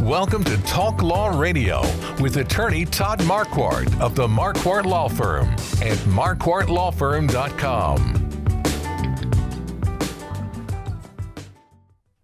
Welcome to Talk Law Radio with attorney Todd Marquardt of the Marquardt Law Firm at marquardtlawfirm.com.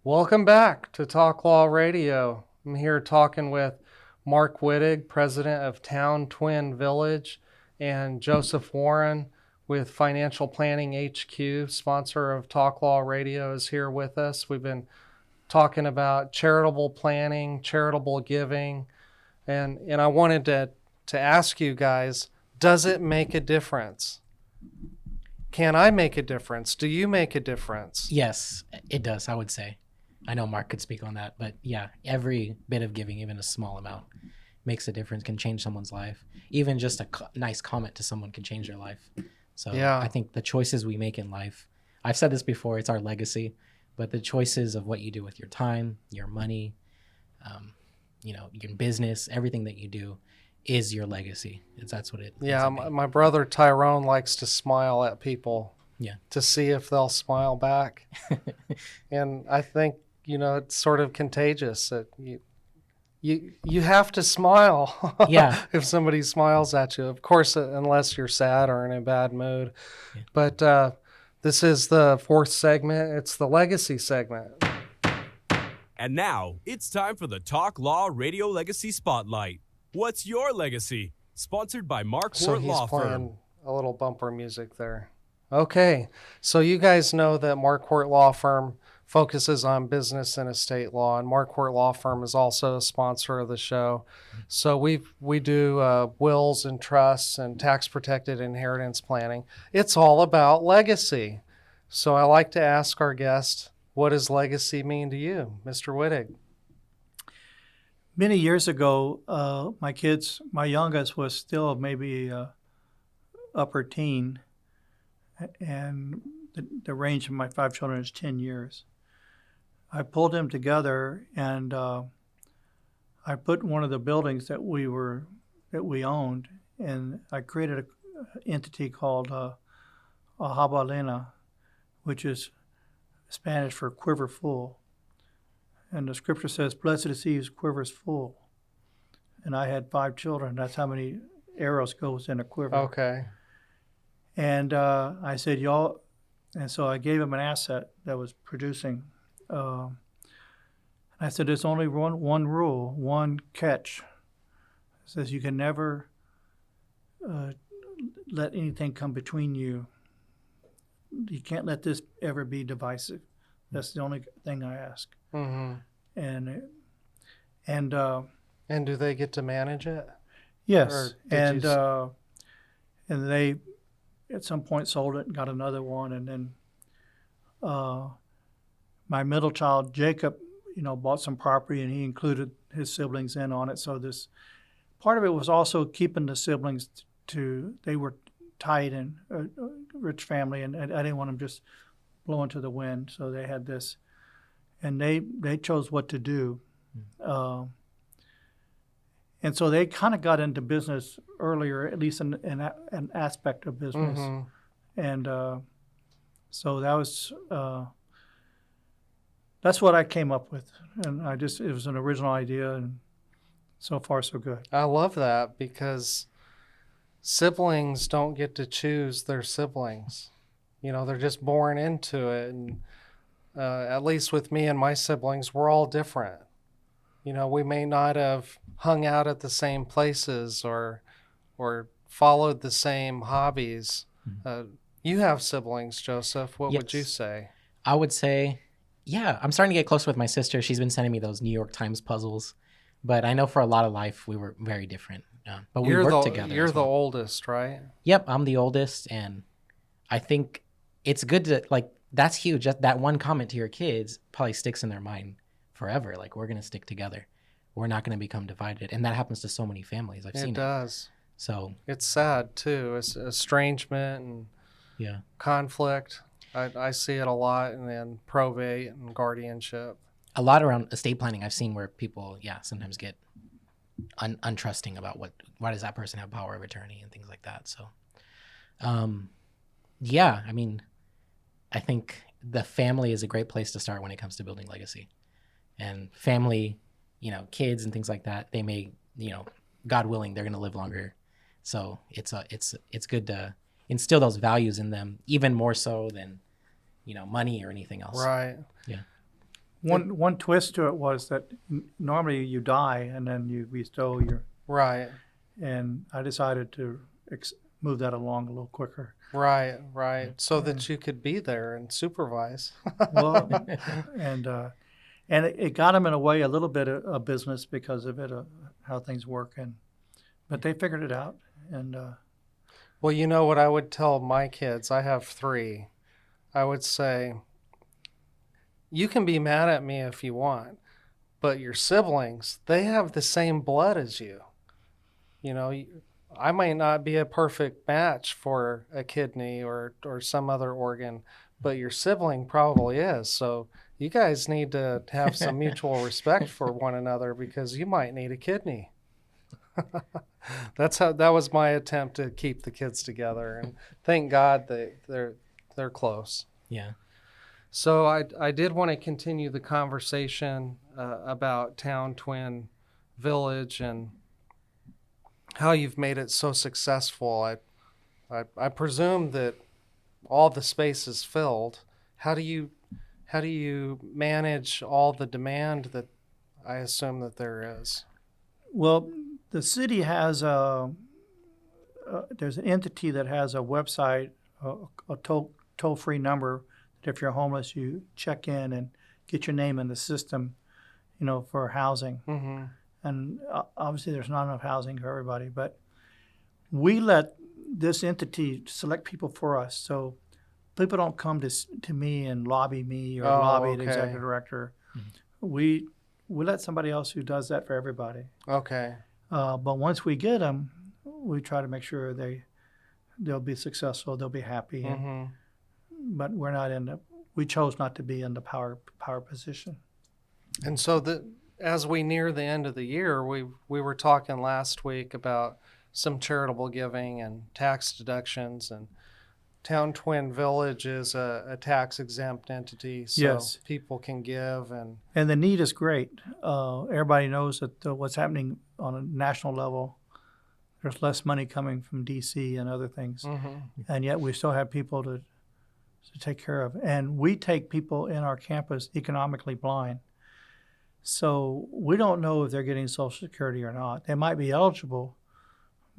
Welcome back to Talk Law Radio. I'm here talking with Mark Wittig, president of Towne Village, and Joseph Warren with Financial Planning HQ, sponsor of Talk Law Radio, is here with us. We've been talking about charitable planning, charitable giving, and I wanted to ask you guys, does it make a difference? Can I make a difference? Do you make a difference? Yes, it does, I would say. I know Mark could speak on that, but yeah, every bit of giving, even a small amount, makes a difference, can change someone's life. Even just a nice comment to someone can change their life. So yeah. I think the choices we make in life, I've said this before, it's our legacy, but the choices of what you do with your time, your money, your business, everything that you do is your legacy. That's what it is. Yeah, my brother Tyrone likes to smile at people to see if they'll smile back. And I think, it's sort of contagious that you have to smile if somebody smiles at you. Of course, unless you're sad or in a bad mood. Yeah. But this is the fourth segment. It's the legacy segment. And now it's time for the Talk Law Radio Legacy Spotlight. What's your legacy? Sponsored by Marquardt Law Firm. Playing a little bumper music there. Okay, so you guys know that Marquardt Law Firm focuses on business and estate law, and Marquardt Law Firm is also a sponsor of the show. So we do wills and trusts and tax-protected inheritance planning. It's all about legacy. So I like to ask our guest, what does legacy mean to you, Mr. Wittig? Many years ago, my youngest was still maybe upper teen, and the range of my 5 children is 10 years. I pulled them together, and I put one of the buildings that we owned, and I created an entity called a jabalina, which is Spanish for quiver full. And the scripture says, "Blessed is he whose quiver is full." And I had 5 children. That's how many arrows goes in a quiver. Okay. And I said, y'all, and so I gave him an asset that was producing. I said, there's only one rule, one catch. It says you can never let anything come between you. You can't let this ever be divisive. That's the only thing I ask. Mm-hmm. And do they get to manage it? Yes. And they at some point sold it and got another one, and then my middle child Jacob, bought some property, and he included his siblings in on it. So this part of it was also keeping the siblings they were tight and a rich family, and I didn't want them just blowing to the wind. So they had this, and they chose what to do. And so they kind of got into business earlier, at least in an aspect of business. Mm-hmm. And so that was that's what I came up with. And it was an original idea, and so far so good. I love that, because siblings don't get to choose their siblings. They're just born into it. And at least with me and my siblings, we're all different. We may not have hung out at the same places or followed the same hobbies. You have siblings, Joseph. What would you say? I would say, I'm starting to get close with my sister. She's been sending me those New York Times puzzles. But I know for a lot of life, we were very different. But we worked together. You're the oldest, right? Yep, I'm the oldest. And I think it's good to, that's huge. Just that one comment to your kids probably sticks in their mind forever. We're going to stick together. We're not going to become divided. And that happens to so many families. I've seen it. It does. So it's sad too. It's estrangement and conflict. I see it a lot, and then probate and guardianship. A lot around estate planning I've seen where people, sometimes get untrusting about why does that person have power of attorney and things like that. So, I think the family is a great place to start when it comes to building legacy. And family, kids and things like that, they may, God willing, they're going to live longer. So it's good to instill those values in them, even more so than, money or anything else. Right. Yeah. One twist to it was that normally you die and then you bestow your. Right. And I decided to move that along a little quicker. Right. So that you could be there and supervise. Well, and it got them in a way a little bit of business because of it, how things work, but they figured it out. And well, you know what I would tell my kids? I have 3. I would say, you can be mad at me if you want, but your siblings, they have the same blood as you. I might not be a perfect match for a kidney or some other organ, but your sibling probably is. So you guys need to have some mutual respect for one another because you might need a kidney. That was my attempt to keep the kids together, and thank God they're close. Yeah. So I did want to continue the conversation about Towne Twin Village and how you've made it so successful. I presume that all the space is filled. How do you manage all the demand that I assume that there is? well, the city has there's an entity that has a website, a toll-free number. That if you're homeless, you check in and get your name in the system, for housing. Mm-hmm. And obviously there's not enough housing for everybody, but we let this entity select people for us. So people don't come to me and lobby me or lobby the executive director. Mm-hmm. We let somebody else who does that for everybody. Okay. But once we get them, we try to make sure they'll be successful, they'll be happy. Mm-hmm. But we chose not to be in the power position. And so as we near the end of the year, we were talking last week about some charitable giving and tax deductions, and Towne Twin Village is a tax-exempt entity, so Yes. people can give. And the need is great. Everybody knows that what's happening on a national level, there's less money coming from D.C. and other things. Mm-hmm. And yet we still have people to take care of. And we take people in our campus economically blind. So we don't know if they're getting Social Security or not. They might be eligible,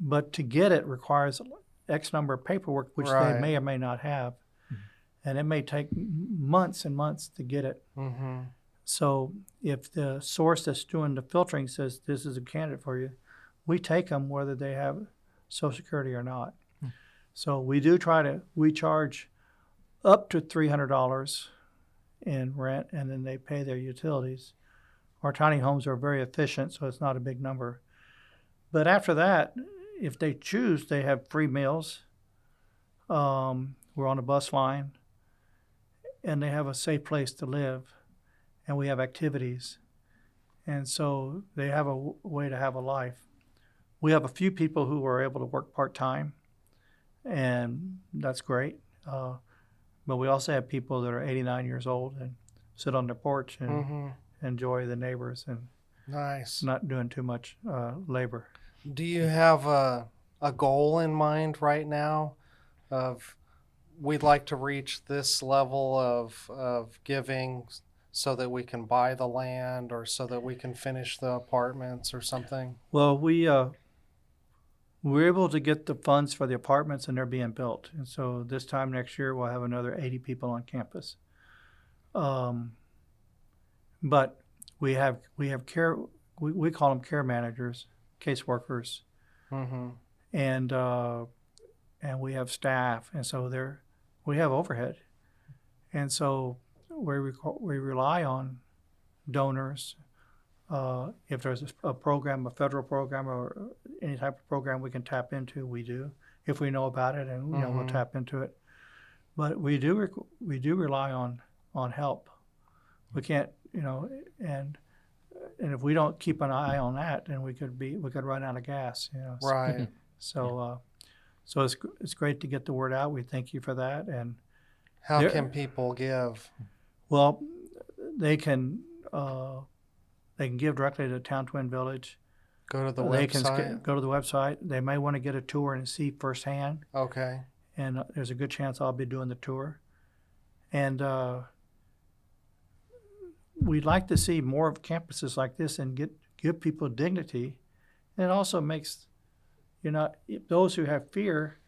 but to get it requires X number of paperwork, which Right. they may or may not have. Mm-hmm. And it may take months and months to get it. Mm-hmm. So if the source that's doing the filtering says this is a candidate for you, we take them whether they have Social Security or not. Mm-hmm. So we charge up to $300 in rent, and then they pay their utilities. Our tiny homes are very efficient, so it's not a big number. But after that, if they choose, they have free meals. We're on a bus line, and they have a safe place to live, and we have activities. And so they have a way to have a life. We have a few people who are able to work part-time, and that's great. But we also have people that are 89 years old and sit on their porch and Mm-hmm. enjoy the neighbors and Nice. not doing too much labor. Do you have a goal in mind right now of we'd like to reach this level of giving so that we can buy the land or so that we can finish the apartments or something? Well, we're able to get the funds for the apartments, and they're being built. And so this time next year, we'll have another 80 people on campus. But we have care. We call them care managers, caseworkers, Mm-hmm. and we have staff, and so we have overhead, and so we rely on donors. If there's a program, a federal program, or any type of program we can tap into, we do. If we know about it, and we'll Mm-hmm. tap into it. But we do rely on help. We can't, and if we don't keep an eye on that, then we could run out of gas. Right. So it's great to get the word out. We thank you for that. And How can people give? well, they can they can give directly to Towne Twin Village. Go to the They can website. go to the website. They may want to get a tour and see firsthand. Okay. And there's a good chance I'll be doing the tour. And we'd like to see more of campuses like this and give people dignity. And it also makes those who have fear,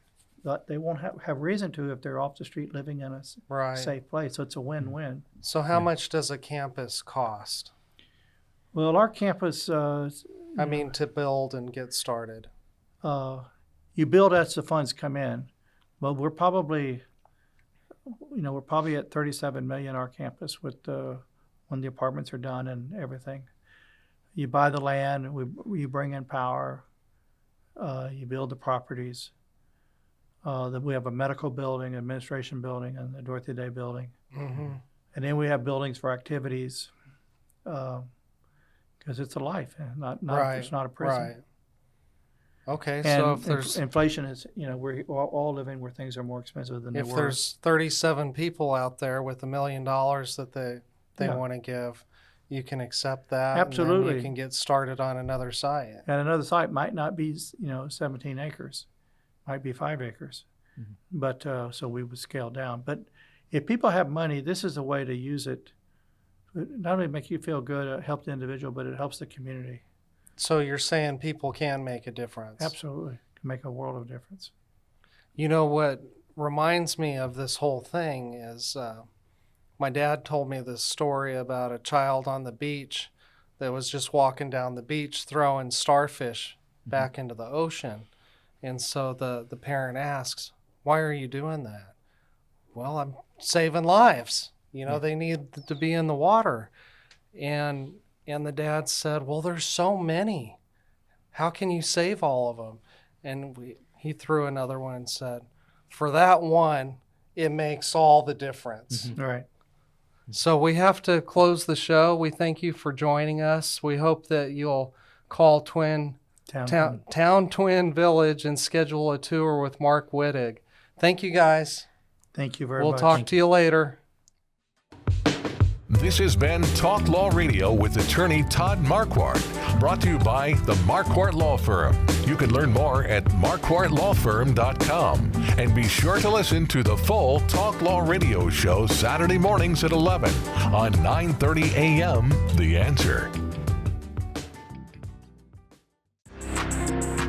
they won't have reason to if they're off the street living in a Right. safe place. So it's a win-win. So how much does a campus cost? Well, our campus, I mean, to build and get started. you build as the funds come in. But we're probably at 37 million our campus with when the apartments are done and everything. You buy the land, you bring in power, you build the properties. Then we have a medical building, administration building, and the Dorothy Day building. Mm-hmm. And then we have buildings for activities, because it's a life, and it's not a prison. Right. Okay, And so if there's inflation is, we're all living where things are more expensive than they if were. there's 37 people out there with $1 million that they Yeah. want to give, you can accept that. And Absolutely. then you can get started on another site. And another site might not be, 17 acres, might be 5 acres. Mhm. But so we would scale down. But if people have money, this is a way to use it. It not only make you feel good, help the individual, but it helps the community. So you're saying people can make a difference. Absolutely, can make a world of difference. You know what reminds me of this whole thing is my dad told me this story about a child on the beach that was just walking down the beach throwing starfish back into the ocean. And so the parent asks, "Why are you doing that?" "Well, I'm saving lives. They need to be in the water." And the dad said, "Well, there's so many. How can you save all of them?" And he threw another one and said, "For that one, it makes all the difference." All right. So we have to close the show. We thank you for joining us. We hope that you'll call Towne Twin Village and schedule a tour with Mark Wittig. Thank you, guys. Thank you very We'll much. talk to you later. This has been Talk Law Radio with attorney Todd Marquardt, brought to you by the Marquardt Law Firm. You can learn more at marquardtlawfirm.com. And be sure to listen to the full Talk Law Radio show Saturday mornings at 11 on 9:30 a.m. The Answer.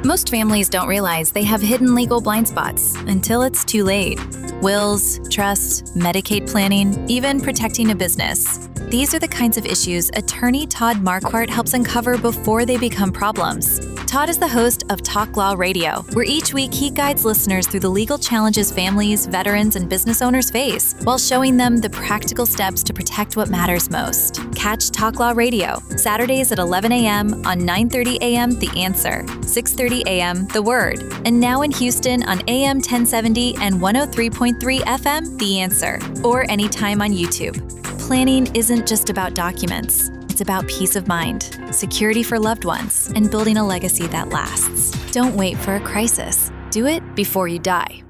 Most families don't realize they have hidden legal blind spots until it's too late. Wills, trusts, Medicaid planning, even protecting a business. These are the kinds of issues attorney Todd Marquardt helps uncover before they become problems. Todd is the host of Talk Law Radio, where each week he guides listeners through the legal challenges families, veterans, and business owners face, while showing them the practical steps to protect what matters most. Catch Talk Law Radio, Saturdays at 11 a.m. on 9:30 a.m. The Answer, 6:30 a.m. The Word, and now in Houston on AM 1070 and 103.3 FM The Answer, or anytime on YouTube. Planning isn't just about documents. It's about peace of mind, security for loved ones, and building a legacy that lasts. Don't wait for a crisis. Do it before you die.